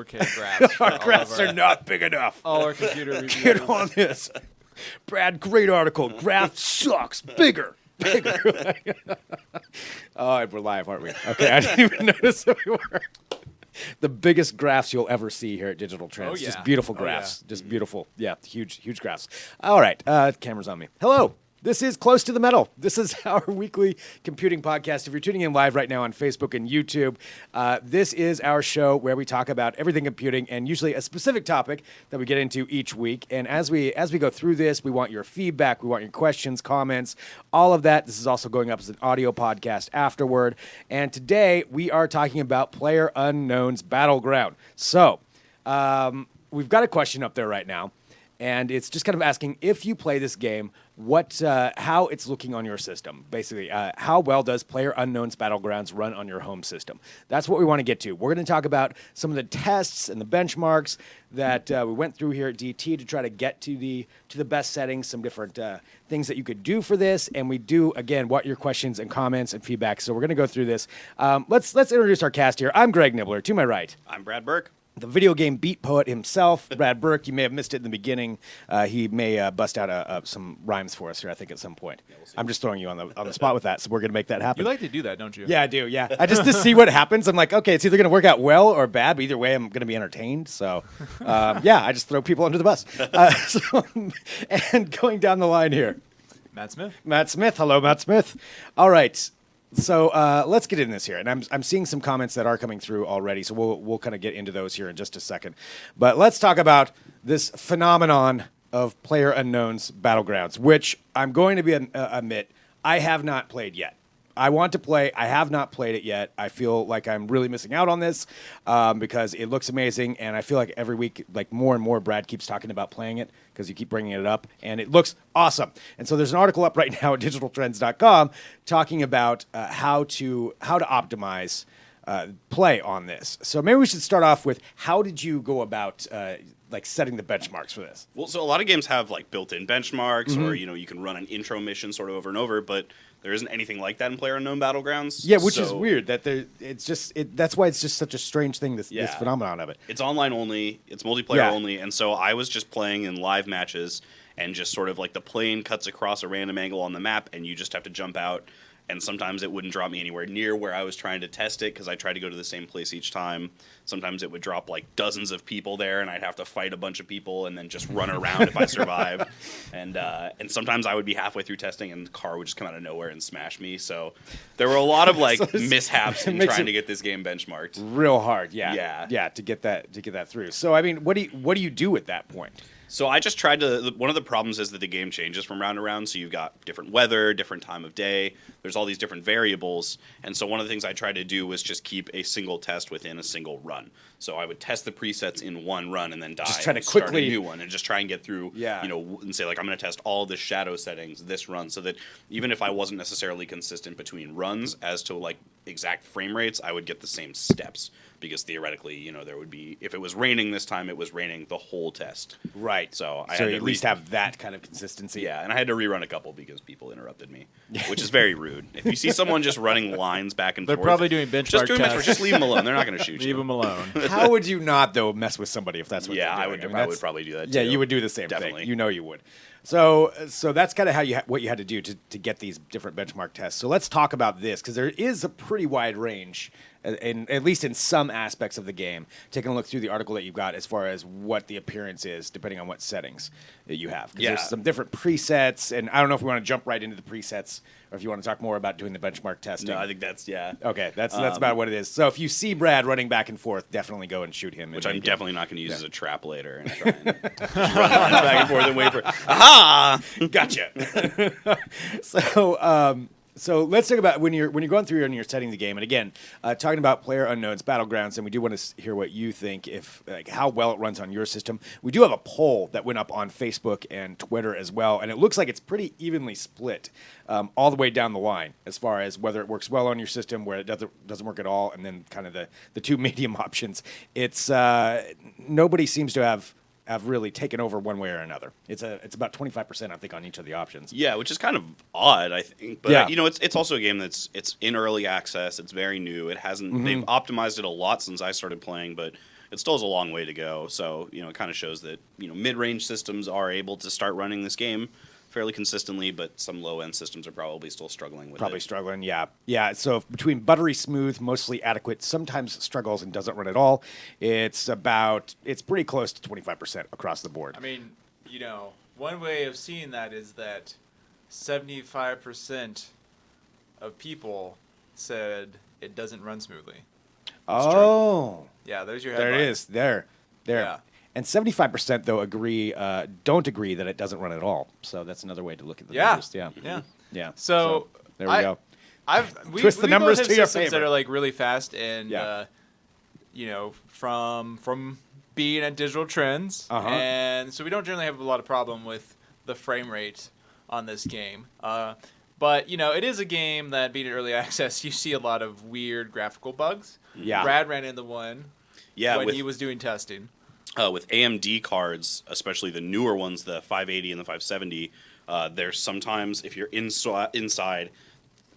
4K graphs. Our graphs are not big enough. All our computer reviews. Get on this. Brad, great article. Graph sucks. Bigger. Oh, we're live, aren't we? Okay, I didn't even notice that we were. The biggest graphs you'll ever see here at Digital Trends. Oh, yeah. Just beautiful graphs. Just beautiful. Yeah, huge graphs. All right, camera's on me. Hello. This is Close to the Metal. This is our weekly computing podcast. If you're tuning in live right now on Facebook and YouTube, this is our show where we talk about everything computing and usually a specific topic that we get into each week. And as we go through this, we want your feedback, we want your questions, comments, all of that. This is also going up as an audio podcast afterward. And today we are talking about PlayerUnknown's Battleground. So we've got a question up there right now. And it's just kind of asking, if you play this game, how it's looking on your system. Basically, how well does PlayerUnknown's Battlegrounds run on your home system? That's what we want to get to. We're going to talk about some of the tests and the benchmarks that we went through here at DT to try to get to the best settings, some different things that you could do for this. And we do, again, want your questions and comments and feedback. So we're going to go through this. Let's introduce our cast here. I'm Greg Nibbler. To my right. I'm Brad Burke. The video game beat poet himself, Brad Burke. You may have missed it in the beginning. He may bust out some rhymes for us here, I think, at some point. Yeah, we'll I'm just throwing you on the spot with that, so we're going to make that happen. You like to do that, don't you? Yeah, I do, yeah. I just to see what happens. I'm like, okay, it's either going to work out well or bad, but either way, I'm going to be entertained. So, yeah, I just throw people under the bus. And going down the line here. Matt Smith. Matt Smith. Hello, Matt Smith. All right. So let's get in this here, and I'm seeing some comments that are coming through already, so we'll kind of get into those here in just a second. But let's talk about this phenomenon of PlayerUnknown's Battlegrounds, which I'm going to admit I have not played yet. I want to play. I have not played it yet. I feel like I'm really missing out on this because it looks amazing, and I feel like every week, like more and more, Brad keeps talking about playing it because you keep bringing it up, and it looks awesome. And so there's an article up right now at digitaltrends.com talking about how to optimize play on this. So maybe we should start off with how did you go about like setting the benchmarks for this? Well, so a lot of games have like built-in benchmarks, or you can run an intro mission sort of over and over, but there isn't anything like that in PlayerUnknown Battlegrounds. Yeah, which is weird. That's why it's just such a strange thing. This phenomenon of it. It's online only. It's multiplayer only, and so I was just playing in live matches, and just sort of like the plane cuts across a random angle on the map, and you just have to jump out. And sometimes it wouldn't drop me anywhere near where I was trying to test it because I tried to go to the same place each time. Sometimes it would drop like dozens of people there, and I'd have to fight a bunch of people and then just run around if I survived. And sometimes I would be halfway through testing, and the car would just come out of nowhere and smash me. So there were a lot of like mishaps in trying to get this game benchmarked. Real hard, yeah, to get that through. So I mean, what do you do at that point? So I just tried to. One of the problems is that the game changes from round to round. So you've got different weather, different time of day. There's all these different variables. And so one of the things I tried to do was just keep a single test within a single run. So I would test the presets in one run and then die. Just try to start quickly a new one and just try and get through. And say like I'm going to test all the shadow settings this run, so that even if I wasn't necessarily consistent between runs as to like exact frame rates, I would get the same steps. Because theoretically, there would be, if it was raining this time, it was raining the whole test. Right. So I had to at least have that kind of consistency. Yeah, and I had to rerun a couple because people interrupted me, which is very rude. If you see someone just running lines back and forth, they're probably doing benchmark tests. Just leave them alone. They're not going to shoot you. Leave them alone. How would you not, though, mess with somebody if that's what you're doing? I would probably do that, too. Yeah, you would do the same Definitely. thing. You would. So that's kind of what you had to do to get these different benchmark tests. So let's talk about this, because there is a pretty wide range, at least in some aspects of the game. Taking a look through the article that you've got as far as what the appearance is, depending on what settings that you have. Because there's some different presets, and I don't know if we want to jump right into the presets, or if you want to talk more about doing the benchmark testing. No, I think that's, Okay, that's about what it is. So if you see Brad running back and forth, definitely go and shoot him. Which I'm definitely not going to use as a trap later. And try and run back and forth and wait for, aha! Gotcha. So let's talk about when you're going through and you're setting the game, and again, talking about PlayerUnknown's Battlegrounds, and we do want to hear what you think, how well it runs on your system. We do have a poll that went up on Facebook and Twitter as well, and it looks like it's pretty evenly split all the way down the line as far as whether it works well on your system, where it doesn't work at all, and then kind of the two medium options. It's nobody seems to have really taken over one way or another. It's about 25%, I think, on each of the options. Yeah, which is kind of odd, I think. But it's also a game it's in early access. It's very new. It hasn't. They've optimized it a lot since I started playing, but it still has a long way to go. So, it kind of shows that, mid-range systems are able to start running this game fairly consistently, but some low-end systems are probably still struggling with it. Struggling, yeah. Yeah, so between buttery smooth, mostly adequate, sometimes struggles and doesn't run at all, it's pretty close to 25% across the board. I mean, one way of seeing that is that 75% of people said it doesn't run smoothly. Oh. Yeah, there's your headline. There it is. There. Yeah. And 75% though don't agree that it doesn't run at all. So that's another way to look at the numbers. Yeah. Yeah. Yeah. So there we go. We Twist the numbers both have to your systems that favor. are like really fast and Yeah. from being at Digital Trends, and so we don't generally have a lot of problem with the frame rate on this game. But it is a game that, being in early access, you see a lot of weird graphical bugs. Yeah. Brad ran into one when he was doing testing. With AMD cards, especially the newer ones, the 580 and the 570, there's sometimes, if you're inside,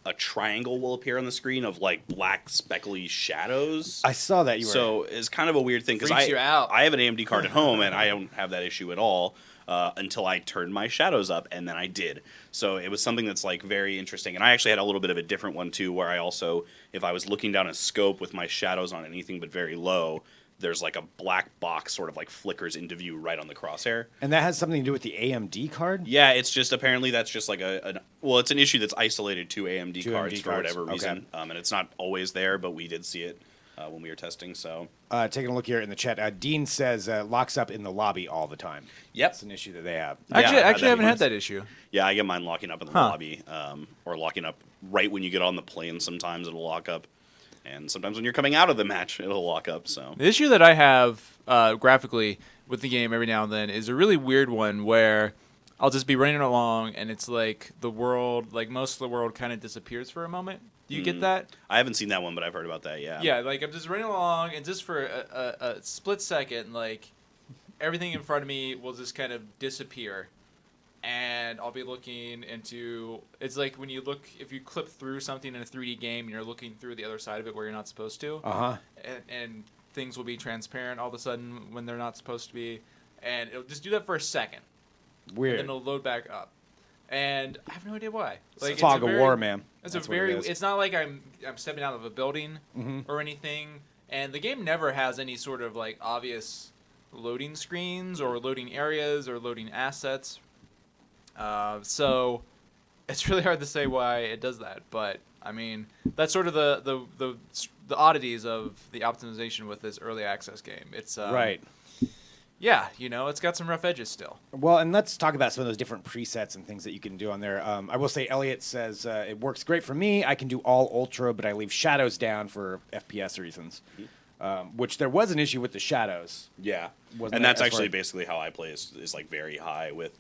a triangle will appear on the screen of like black speckly shadows. I saw that So it's kind of a weird thing because Freaks you out. I have an AMD card at home and I don't have that issue at all until I turned my shadows up, and then I did. So it was something that's like very interesting. And I actually had a little bit of a different one too, where I also, if I was looking down a scope with my shadows on anything but very low, there's like a black box sort of like flickers into view right on the crosshair. And that has something to do with the AMD card? Yeah, it's just apparently that's just like it's an issue that's isolated to AMD To cards AMD for cards, whatever okay. reason. And it's not always there, but we did see it when we were testing. So Taking a look here in the chat, Dean says locks up in the lobby all the time. Yep. That's an issue that they have. Actually, I've I had that haven't had once. that issue. Yeah, I get mine locking up in the lobby, or locking up right when you get on the plane. Sometimes it'll lock up, and sometimes when you're coming out of the match, it'll lock up. So The issue that I have graphically with the game every now and then is a really weird one where I'll just be running along and it's like the world, like most of the world kind of disappears for a moment. Do you get that? I haven't seen that one, but I've heard about that. Yeah. Yeah, like I'm just running along and just for a split second, like everything in front of me will just kind of disappear. And I'll be looking into, it's like when you look, if you clip through something in a 3D game and you're looking through the other side of it where you're not supposed to. And things will be transparent all of a sudden when they're not supposed to be. And it'll just do that for a second. Weird. And then it'll load back up. And I have no idea why. Like, It's fog of war, man. It's That's a what it very. is. It's not like I'm stepping out of a building or anything. And the game never has any sort of like obvious loading screens or loading areas or loading assets. So it's really hard to say why it does that. But I mean, that's sort of the oddities of the optimization with this early access game. It's Right. Yeah, it's got some rough edges still. Well, and let's talk about some of those different presets and things that you can do on there. I will say, Elliot says, it works great for me. I can do all ultra, but I leave shadows down for FPS reasons. Which there was an issue with the shadows. Yeah. Wasn't And that that's as actually far- basically how I play is like very high with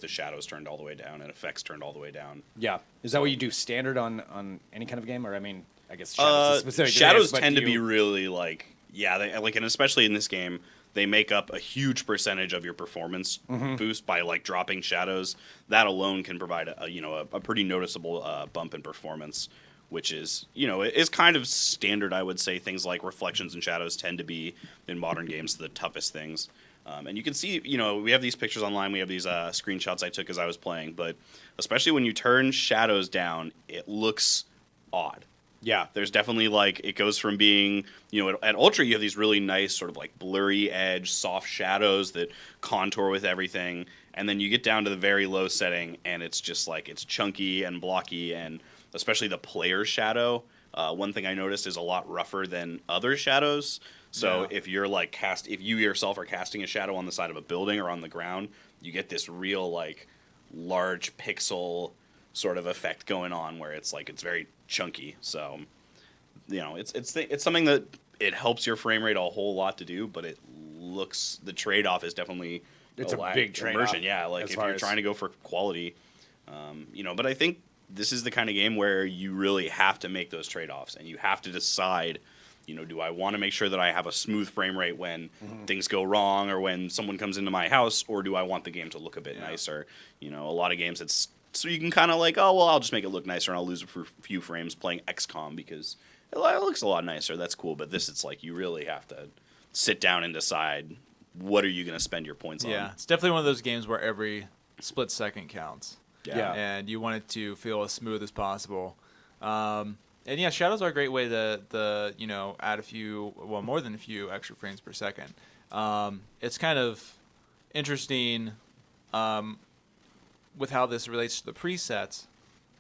the shadows turned all the way down and effects turned all the way down. Yeah. Is that what you do standard on any kind of game? Or, I mean, I guess shadows is specific. to Shadows this, but tend to you- be really like, and especially in this game, they make up a huge percentage of your performance boost by like dropping shadows. That alone can provide a pretty noticeable bump in performance, which is is kind of standard. I would say things like reflections and shadows tend to be in modern games the toughest things. And you can see, we have these pictures online. We have these screenshots I took as I was playing, but especially when you turn shadows down, it looks odd. Yeah. There's definitely like, it goes from being, at Ultra, you have these really nice sort of like blurry edge, soft shadows that contour with everything. And then you get down to the very low setting and it's just like, it's chunky and blocky, and especially the player shadow. One thing I noticed is a lot rougher than other shadows. So if you're like if you yourself are casting a shadow on the side of a building or on the ground, you get this real like large pixel sort of effect going on where it's like it's very chunky. So it's something that it helps your frame rate a whole lot to do, but the trade-off is definitely It's a lag. big trade-off, Immersion. Yeah, like as if far you're as- trying to go for quality, but I think this is the kind of game where you really have to make those trade-offs and you have to decide, do I want to make sure that I have a smooth frame rate when things go wrong or when someone comes into my house, or do I want the game to look a bit nicer? A lot of games it's so you can kind of like, oh, well, I'll just make it look nicer and I'll lose a few frames playing XCOM because it looks a lot nicer. That's cool. But this, it's like you really have to sit down and decide what are you going to spend your points on. Yeah, it's definitely one of those games where every split second counts. Yeah. And you want it to feel as smooth as possible. And yeah, shadows are a great way to add more than a few extra frames per second. It's kind of interesting with how this relates to the presets,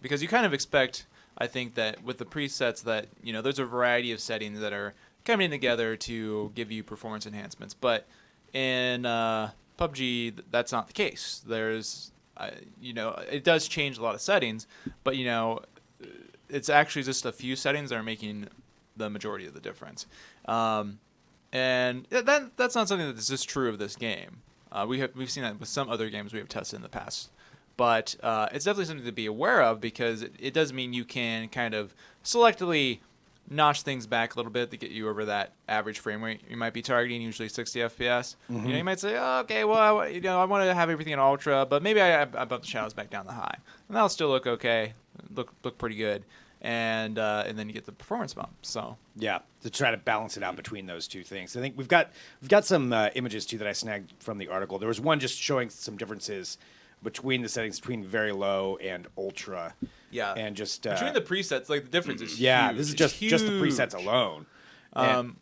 because you kind of expect, I think, that with the presets that, there's a variety of settings that are coming together to give you performance enhancements. But in PUBG, that's not the case. There's, it does change a lot of settings, but, it's actually just a few settings that are making the majority of the difference. And that's not something that is just true of this game. We've seen that with some other games we have tested in the past. But it's definitely something to be aware of, because it does mean you can kind of selectively notch things back a little bit to get you over that average frame rate you might be targeting, usually 60 FPS. Mm-hmm. You might say, oh, okay, well, I want to have everything in ultra, but maybe I bump the shadows back down to high, and that'll still look okay, look pretty good, and then you get the performance bump. So yeah, to try to balance it out between those two things. I think we've got some images too that I snagged from the article. There was one just showing some differences between the settings between very low and ultra. Yeah, and just between the presets, like the difference is yeah, huge. this is just the presets alone.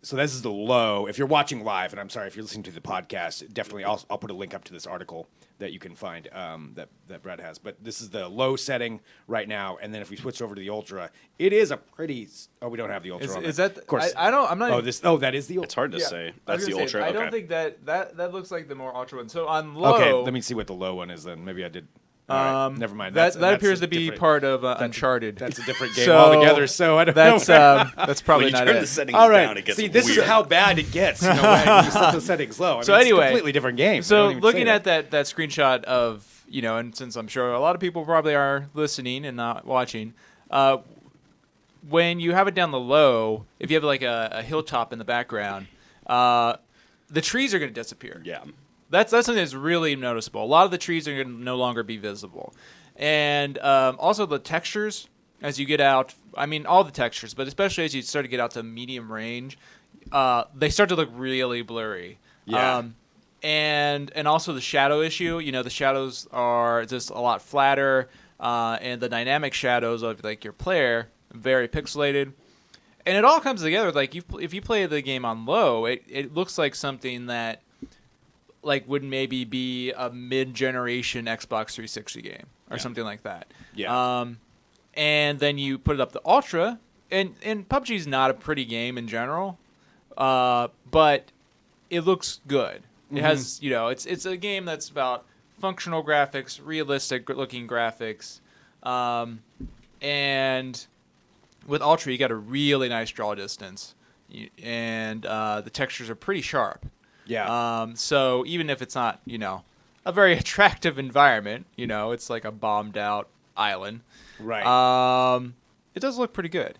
So this is the low. If you're watching live, and I'm sorry if you're listening to the podcast, definitely I'll put a link up to this article that you can find that Brad has. But this is the low setting right now, and then if we switch over to the ultra, it is a pretty. Oh, we don't have the ultra. on Is there. that? Of course. I don't. I'm not. That is the ultra. It's hard to say. That's the ultra. I Okay. don't think that looks like the more ultra one. So on low. Okay, let me see what the low one is then. Maybe I did. All right, never mind. That That's appears a to be different- part of Uncharted. That's a different game So, altogether. So I don't know. That's probably When you not turn it. the settings All right. down, it gets See, this weird. is how bad it gets. When you set the settings low. So it's anyway, a completely different game. So Don't even looking say at that screenshot of, and since I'm sure a lot of people probably are listening and not watching, when you have it down the low, if you have like a hilltop in the background, the trees are going to disappear. Yeah. That's something that's really noticeable. A lot of the trees are going to no longer be visible. And also the textures, as you get out, I mean, all the textures, but especially as you start to get out to medium range, they start to look really blurry. Yeah. And also the shadow issue, the shadows are just a lot flatter, and the dynamic shadows of like your player, very pixelated. And it all comes together. Like if you play the game on low, it looks like something that like would maybe be a mid-generation Xbox 360 game or something like that. Yeah. And then you put it up to Ultra, and PUBG is not a pretty game in general, but it looks good. It has, it's a game that's about functional graphics, realistic-looking graphics, and with Ultra, you got a really nice draw distance, and the textures are pretty sharp. Yeah. So even if it's not, a very attractive environment, it's like a bombed out island. Right. It does look pretty good.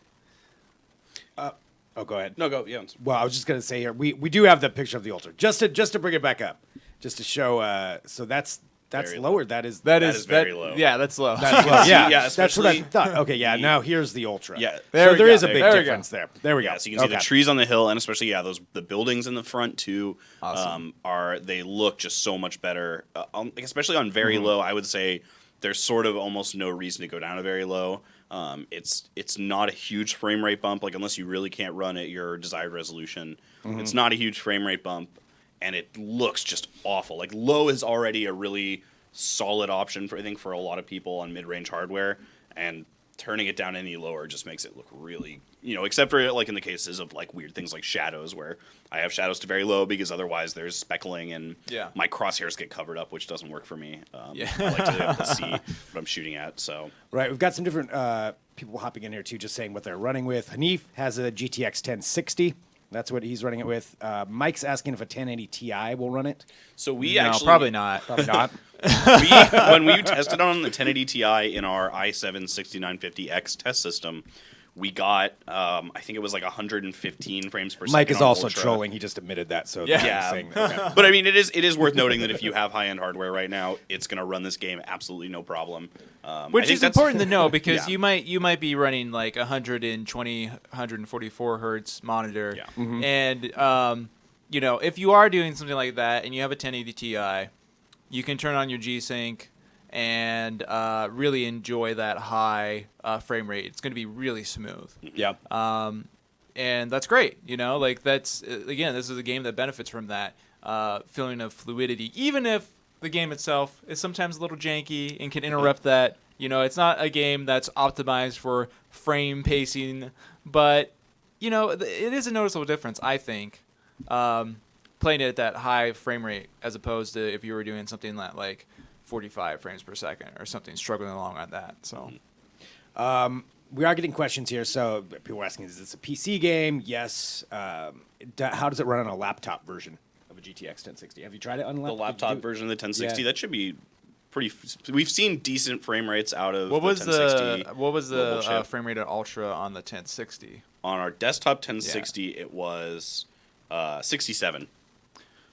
Oh, go ahead. No, go. Yeah. Well, I was just gonna say here we do have the picture of the ultra just to bring it back up, just to show. So that's Very lower. low. That is very low. Yeah, that's low. That's low. Yeah, Yeah, that's what I especially thought. Okay, yeah. Now here's the ultra. Yeah. So There we there go. is a big There we go. difference there. There we go. Yeah, so you can see the trees on the hill, and especially the buildings in the front too. Awesome. They look just so much better, especially on very low. I would say there's sort of almost no reason to go down to very low. It's not a huge frame rate bump, like unless you really can't run at your desired resolution. It's not a huge frame rate bump, and it looks just awful. Like low is already a really solid option for a lot of people on mid-range hardware, and turning it down any lower just makes it look really, except for like in the cases of like weird things like shadows, where I have shadows to very low because otherwise there's speckling and my crosshairs get covered up, which doesn't work for me. I like to be able to see what I'm shooting at. So Right. We've got some different people hopping in here too, just saying what they're running with. Hanif has a GTX 1060. That's what he's running it with. Mike's asking if a 1080 Ti will run it. So we No, actually probably not. Probably not. when we tested on the 1080 Ti in our i7-6950X test system, we got I think it was like 115 frames per second. Mike is on also Ultra. trolling. He just admitted that. So Yeah. he's Yeah. saying, okay. But I mean, it is worth noting that if you have high-end hardware right now, it's going to run this game absolutely no problem. Which I think is that's- important to know because Yeah. you might be running like 120, 144 hertz monitor, Yeah. and if you are doing something like that and you have a 1080 Ti, you can turn on your G-Sync and really enjoy that high frame rate. It's going to be really smooth. Yeah. And that's great. That's, again, this is a game that benefits from that feeling of fluidity, even if the game itself is sometimes a little janky and can interrupt that. It's not a game that's optimized for frame pacing, but, it is a noticeable difference, I think, playing it at that high frame rate as opposed to if you were doing something like 45 frames per second or something struggling along on that. So, we are getting questions here. So people are asking, is this a PC game? Yes. How does it run on a laptop version of a GTX 1060? Have you tried it on The laptop version of the 1060? Yeah. That should be pretty. We've seen decent frame rates out of what was the 1060. what was mobile the chip. frame rate at Ultra on the 1060? On our desktop 1060, it was 67.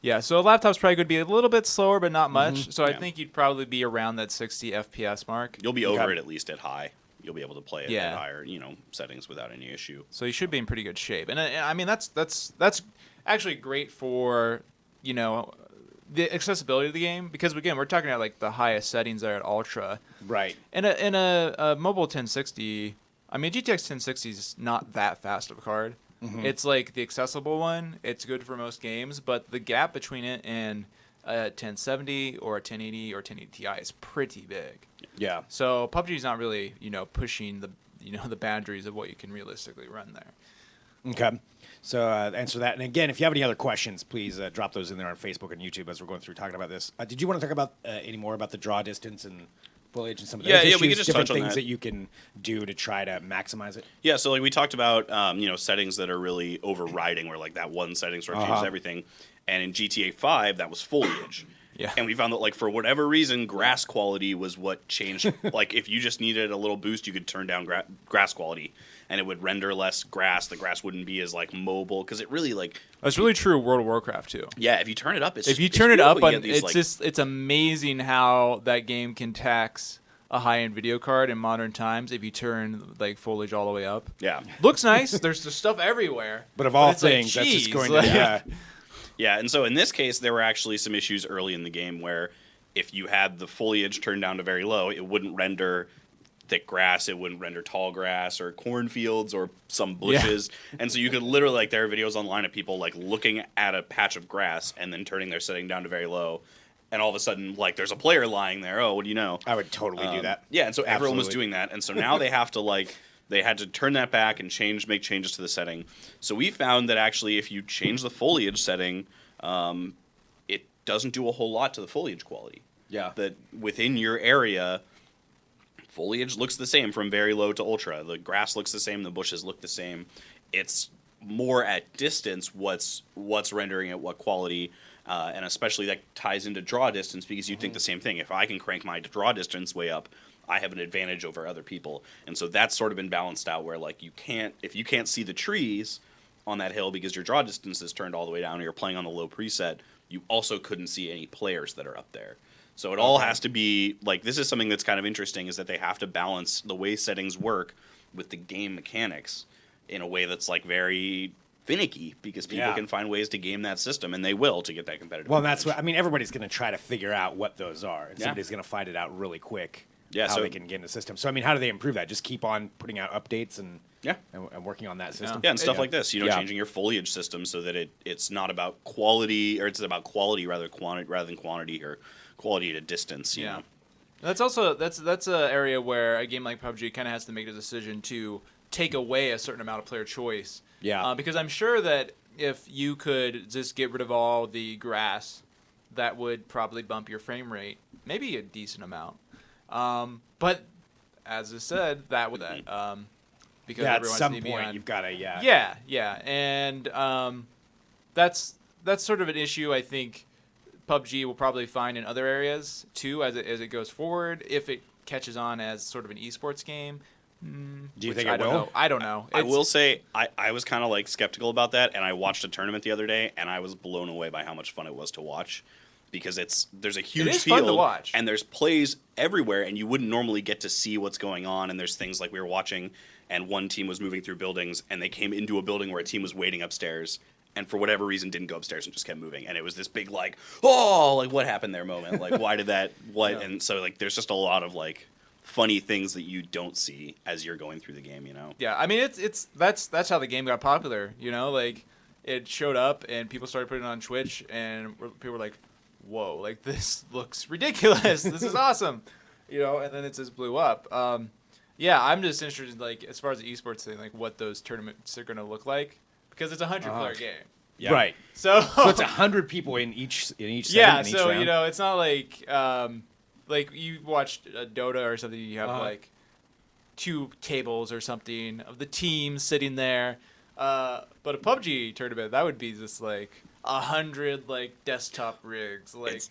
Yeah, so a laptop's probably going to be a little bit slower, but not much. So I Yeah. think you'd probably be around that 60 FPS mark. You'll be over Okay. it at least at high. You'll be able to play it Yeah. at higher, settings without any issue. So you should be in pretty good shape. And I mean, that's actually great for, the accessibility of the game. Because, again, we're talking about, like, the highest settings there at Ultra. Right. And a mobile 1060, I mean, GTX 1060 is not that fast of a card. It's like the accessible one. It's good for most games, but the gap between it and a 1070 or a 1080 or 1080 Ti is pretty big. Yeah. So PUBG is not really, pushing the, the boundaries of what you can realistically run there. Okay. So answer that. And again, if you have any other questions, please drop those in there on Facebook and YouTube as we're going through talking about this. Did you want to talk about any more about the draw distance and Foliage and some of those issues, we could just different touch on things that. that you can do to try to maximize it? Yeah, so like we talked about, settings that are really overriding, where like that one setting sort of changes everything. And in GTA 5, that was foliage. Yeah. And we found that, like, for whatever reason, grass quality was what changed. Like, if you just needed a little boost, you could turn down grass quality, and it would render less grass. The grass wouldn't be as, like, mobile, because it really, like... That's really true of World of Warcraft, too. Yeah, if you turn it up, it's If you it's turn it up, beautiful. You get these, it's amazing how that game can tax a high-end video card in modern times if you turn, like, foliage all the way up. Yeah. Looks nice. There's the stuff everywhere. But of all it's like, things, that's just geez, going like- to... Yeah, and so in this case, there were actually some issues early in the game where if you had the foliage turned down to very low, it wouldn't render thick grass, it wouldn't render tall grass or cornfields or some bushes. Yeah. And so you could literally, like, there are videos online of people, like, looking at a patch of grass and then turning their setting down to very low. And all of a sudden, like, there's a player lying there. Oh, what do you know? I would totally do that. Yeah, and so everyone was Absolutely. doing that. And so now they have to, like... They had to turn that back and make changes to the setting. So we found that actually if you change the foliage setting, it doesn't do a whole lot to the foliage quality. Yeah. That within your area, foliage looks the same from very low to ultra. The grass looks the same. The bushes look the same. It's more at distance what's rendering at what quality, and especially that ties into draw distance because you think the same thing. If I can crank my draw distance way up, I have an advantage over other people. And so that's sort of been balanced out where, like, if you can't see the trees on that hill because your draw distance is turned all the way down or you're playing on the low preset, you also couldn't see any players that are up there. So it all has to be, like, this is something that's kind of interesting is that they have to balance the way settings work with the game mechanics in a way that's, like, very finicky because people can find ways to game that system, and they will to get that competitive Well, that's advantage. what I mean. Everybody's going to try to figure out what those are, and somebody's going to find it out really quick. Yeah, how so- they can get in the system. So I mean, how do they improve that? Just keep on putting out updates and Yeah. and working on that system. Yeah, and stuff Yeah. like this, Yeah. changing your foliage system so that it's not about quality, or it's about quality rather than quantity, or quality at a distance. You know? That's also that's an area where a game like PUBG kind of has to make a decision to take away a certain amount of player choice. Yeah. Because I'm sure that if you could just get rid of all the grass, that would probably bump your frame rate, maybe a decent amount. But as I said, that would because Yeah, at everyone's some need to be point on- you've got to yeah, and that's sort of an issue I think PUBG will probably find in other areas too as it goes forward if it catches on as sort of an esports game. Do you which think I it don't will? know. I don't know. I It's- will say I was kind of like skeptical about that, and I watched a tournament the other day, and I was blown away by how much fun it was to watch. Because there's a huge is field, fun to watch. and there's plays everywhere, and you wouldn't normally get to see what's going on. And there's things like we were watching, and one team was moving through buildings, and they came into a building where a team was waiting upstairs, and for whatever reason didn't go upstairs and just kept moving. And it was this big like, oh, like what happened there moment. Like why did that? What? Yeah. And so like there's just a lot of like funny things that you don't see as you're going through the game. Yeah, I mean that's how the game got popular. Like it showed up and people started putting it on Twitch and people were like, whoa, like this looks ridiculous. This is awesome. And then it just blew up. Yeah, I'm just interested, like, as far as the esports thing, like, what those tournaments are going to look like, because it's a 100-player game. Yeah. Right. So it's 100 people in each setting, yeah, in each so, round. It's not like you watched Dota or something, you have, like, 2 tables or something of the team sitting there. But a PUBG tournament, that would be just, like, 100, like, desktop rigs, like...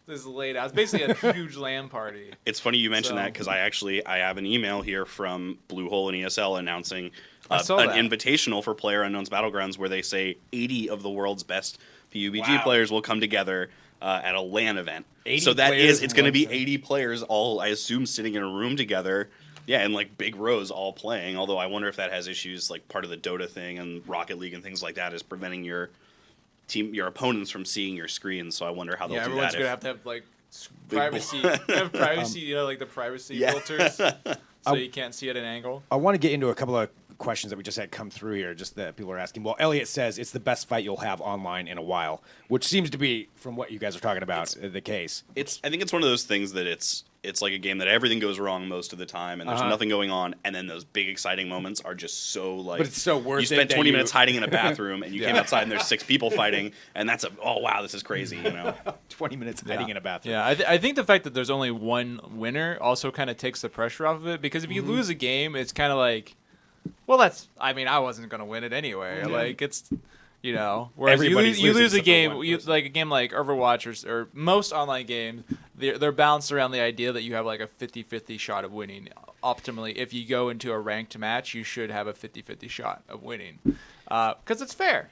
This is laid out. It's basically a huge LAN party. It's funny you mentioned that because I have an email here from Bluehole and ESL announcing an invitational for PlayerUnknown's Battlegrounds where they say 80 of the world's best PUBG players will come together at a LAN event. So it's going to be 80 players all, I assume, sitting in a room together. Yeah, in like big rows all playing. Although I wonder if that has issues like part of the Dota thing and Rocket League and things like that is preventing your opponents from seeing your screen, so I wonder how they'll do that. Everyone's gonna have to have like privacy, like the privacy filters, so you can't see at an angle. I want to get into a couple of questions that we just had come through here, just that people are asking. Well, Elliot says it's the best fight you'll have online in a while, which seems to be, from what you guys are talking about, the case. I think it's one of those things that it's like a game that everything goes wrong most of the time, and there's nothing going on, and then those big exciting moments are just so like. But it's so worth it. You spent 20 minutes hiding in a bathroom, and you came outside, and there's 6 people fighting, and that's oh wow, this is crazy, 20 minutes hiding in a bathroom. Yeah, I think the fact that there's only one winner also kind of takes the pressure off of it, because if you lose a game, it's kind of like, well, I wasn't gonna win it anyway. Like it's. Whereas you lose a game, like a game like Overwatch or most online games, they're balanced around the idea that you have like a 50-50 shot of winning. Optimally, if you go into a ranked match, you should have a 50-50 shot of winning, because it's fair.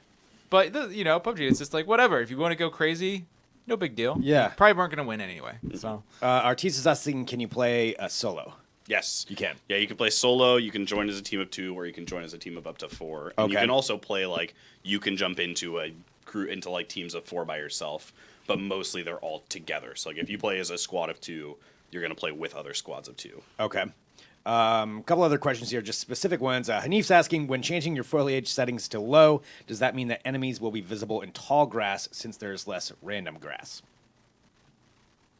But PUBG, it's just like whatever. If you want to go crazy, no big deal. Yeah, probably weren't going to win anyway. So Artis is asking, can you play solo? Yes, you can. Yeah, you can play solo. You can join as a team of 2, or you can join as a team of up to 4. And you can also play like you can jump into a crew into like teams of 4 by yourself, but mostly they're all together. So like if you play as a squad of 2, you're going to play with other squads of 2. Okay. Couple other questions here, just specific ones. Hanif's asking, when changing your foliage settings to low, does that mean that enemies will be visible in tall grass since there's less random grass?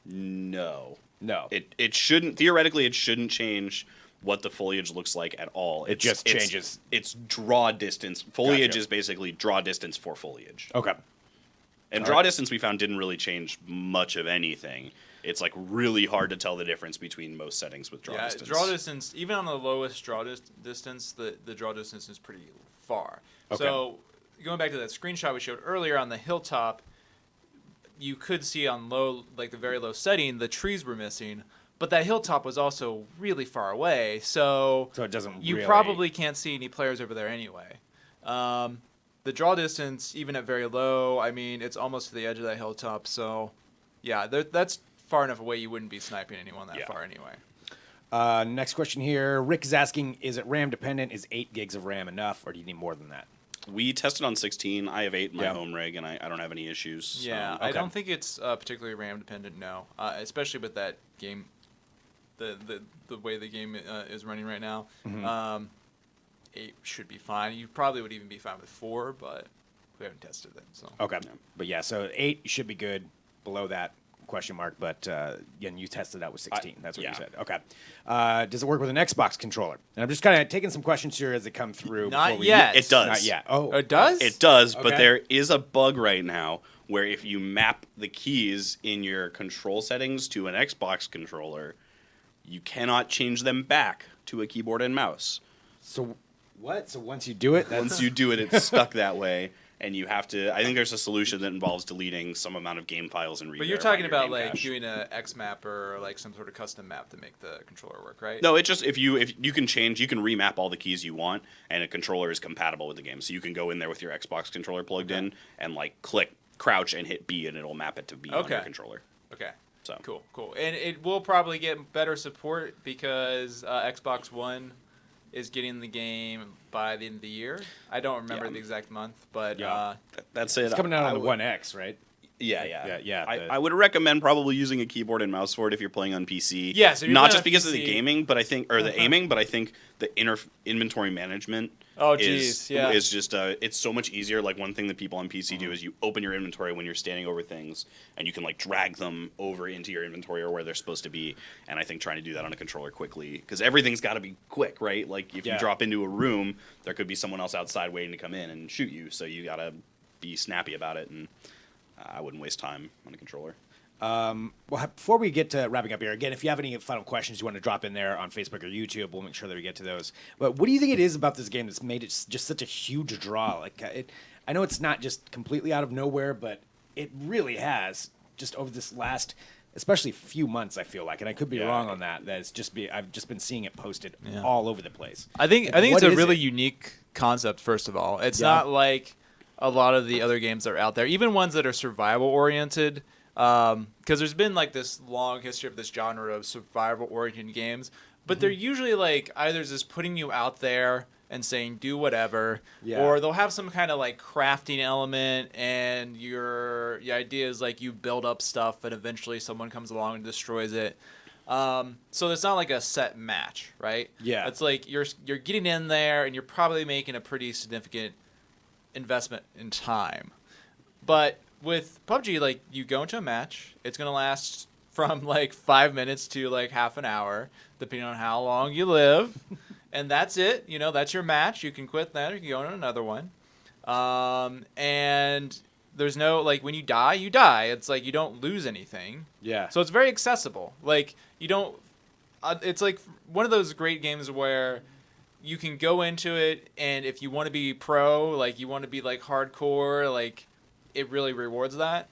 No. It shouldn't, theoretically, it shouldn't change what the foliage looks like at all. It just changes. It's draw distance. Foliage is basically draw distance for foliage. Okay. And draw distance we found didn't really change much of anything. It's like really hard to tell the difference between most settings with draw distance. Draw distance, even on the lowest draw distance, the draw distance is pretty far. Okay. So going back to that screenshot we showed earlier on the hilltop, you could see on low, like the very low setting, the trees were missing, but that hilltop was also really far away, so it doesn't. You probably can't see any players over there anyway. The draw distance, even at very low, I mean, it's almost to the edge of that hilltop, so yeah, that's far enough away you wouldn't be sniping anyone that far anyway. Next question here. Rick is asking, is it RAM dependent? Is 8 gigs of RAM enough, or do you need more than that? We tested on 16. I have 8 in my home rig, and I don't have any issues. Yeah, I don't think it's particularly RAM dependent. No, especially with that game, the way the game is running right now. 8 should be fine. You probably would even be fine with 4, but we haven't tested it. So okay, but yeah, so 8 should be good. Below that, question mark. But again, you tested that with 16. That's what you said. Okay. Does it work with an Xbox controller? And I'm just kind of taking some questions here as they come through. Not yet. It does. Not yet. Oh, it does? It does, but there is a bug right now where if you map the keys in your control settings to an Xbox controller, you cannot change them back to a keyboard and mouse. So what? So once you do it, once you do it, it's stuck that way. And you have to. I think there's a solution that involves deleting some amount of game files and. But you're talking about like doing a X map or like some sort of custom map to make the controller work, right? No, it just if you can change, you can remap all the keys you want, and a controller is compatible with the game. So you can go in there with your Xbox controller plugged in and like click crouch and hit B, and it'll map it to B on your controller. Okay. So cool, and it will probably get better support because Xbox One is getting the game by the end of the year. I don't remember the exact month, but that's it. It's coming out on the One X, right? Yeah. I would recommend probably using a keyboard and mouse for it if you're playing on PC. Yeah, so not just because of the gaming, but I think, or the aiming, but I think the inventory management. Is just it's so much easier. Like one thing that people on PC do is you open your inventory when you're standing over things, and you can like drag them over into your inventory or where they're supposed to be. And I think trying to do that on a controller quickly, because everything's got to be quick, right? Like if you drop into a room, there could be someone else outside waiting to come in and shoot you. So you got to be snappy about it, and I wouldn't waste time on a controller. Well, before we get to wrapping up here, again, if you have any final questions you want to drop in there on Facebook or YouTube, we'll make sure that we get to those. But what do you think it is about this game that's made it just such a huge draw? Like, I know it's not just completely out of nowhere, but it really has just over this last, especially few months, I feel like, and I could be wrong on that. That it's I've just been seeing it posted all over the place. I think it's a really unique concept. First of all, it's not like a lot of the other games that are out there, even ones that are survival oriented. Because there's been like this long history of this genre of survival-oriented games, but they're usually like either just putting you out there and saying do whatever, or they'll have some kind of like crafting element, and the idea is like you build up stuff and eventually someone comes along and destroys it. So it's not like a set match, right? Yeah, it's like you're getting in there and you're probably making a pretty significant investment in time, but with PUBG, like, you go into a match, it's going to last from, like, 5 minutes to, like, half an hour, depending on how long you live. And that's it. You know, that's your match. You can quit that or you can go on another one. And there's no, like, when you die, you die. It's like you don't lose anything. Yeah. So it's very accessible. Like, you don't it's like one of those great games where you can go into it, and if you want to be pro, like, you want to be, like, hardcore, like, it really rewards that.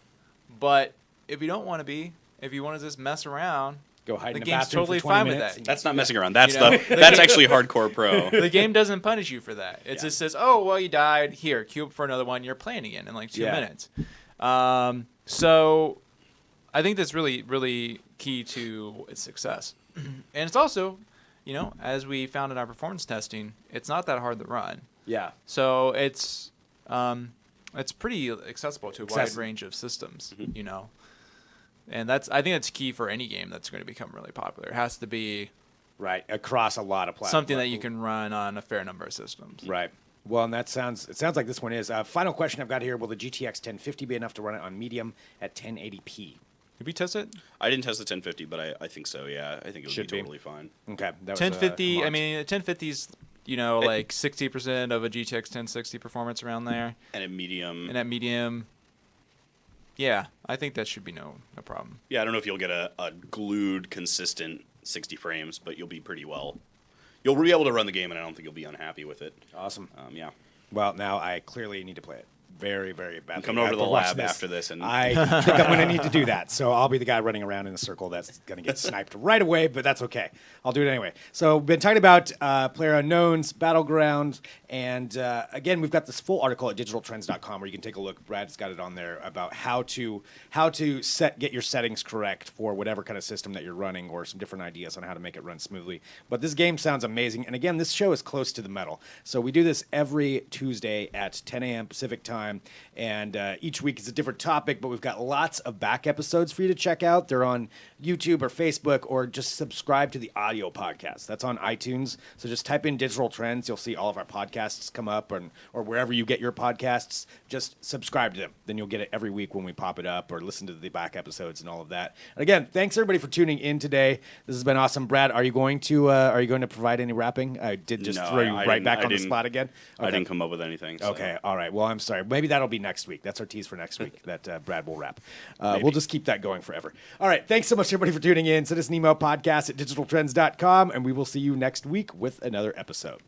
But if you don't want to be, if you want to just mess around, go hide the in the game's bathroom totally for 20 fine with minutes. that. That's not messing around. That's that's actually hardcore pro. The game doesn't punish you for that. It just says, oh, well, you died. Here, queue up for another one. You're playing again in like 2 minutes. So I think that's really, really key to its success. And it's also, you know, as we found in our performance testing, it's not that hard to run. Yeah. So it's pretty accessible to a wide range of systems, you know. And I think that's key for any game that's going to become really popular. It has to be across a lot of platforms. Something that you can run on a fair number of systems. Right. Well, and it sounds like this one is. Final question I've got here, will the GTX 1050 be enough to run it on medium at 1080p? Have you tested it? I didn't test the 1050, but I think so, yeah. I think it would be totally fine. Okay. 1050, I mean, 1050's, you know, like 60% of a GTX 1060 performance around there. And at medium, yeah, I think that should be no problem. Yeah, I don't know if you'll get a glued, consistent 60 frames, but you'll be pretty well. You'll be able to run the game, and I don't think you'll be unhappy with it. Awesome. Yeah. Well, now I clearly need to play it. Very, very badly. I'm coming over to the lab after this. And I think I'm going to need to do that. So I'll be the guy running around in a circle that's going to get sniped right away, but that's okay. I'll do it anyway. So we've been talking about Playerunknown's, Battlegrounds, and again, we've got this full article at digitaltrends.com where you can take a look. Brad's got it on there about how to get your settings correct for whatever kind of system that you're running, or some different ideas on how to make it run smoothly. But this game sounds amazing. And again, this show is close to the metal. So we do this every Tuesday at 10 a.m. Pacific time. And each week is a different topic, but we've got lots of back episodes for you to check out. They're on YouTube or Facebook, or just subscribe to the audio podcast. That's on iTunes. So just type in Digital Trends. You'll see all of our podcasts come up, or wherever you get your podcasts. Just subscribe to them. Then you'll get it every week when we pop it up, or listen to the back episodes and all of that. And again, thanks everybody for tuning in today. This has been awesome. Brad, are you going to provide any wrapping? I did just throw you right back on the spot again. Okay. I didn't come up with anything. So. Okay, all right. Well, I'm sorry. Maybe that'll be next week. That's our tease for next week that Brad will wrap. We'll just keep that going forever. All right. Thanks so much, everybody, for tuning in. Send us an email, podcast at digitaltrends.com, and we will see you next week with another episode.